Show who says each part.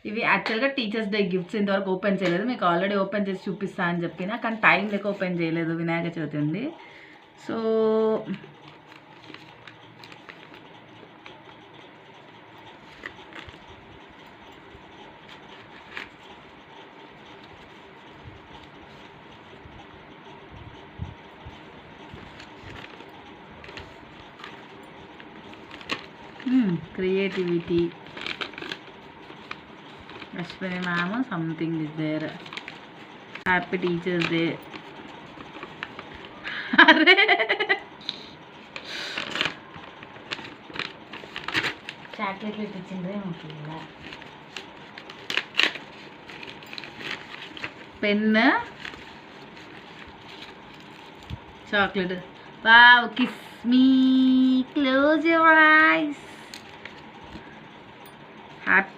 Speaker 1: ఇవి యాక్చువల్గా teachers day gifts ఇంతవరకు ఓపెన్ చేయలేదు. మీకు ఆల్రెడీ ఓపెన్ చేసి చూపిస్తా అని చెప్పిన, కానీ టైం లేక ఓపెన్ చేయలేదు. వినాయక చవితి ఉంది. So creativity Ashwini ma'am something is there. Happy teachers day. అరే
Speaker 2: చాక్లెట్లు ఇప్పించిండ్రే
Speaker 1: pen, chocolate. Wow, kiss me, close your eyes. Happy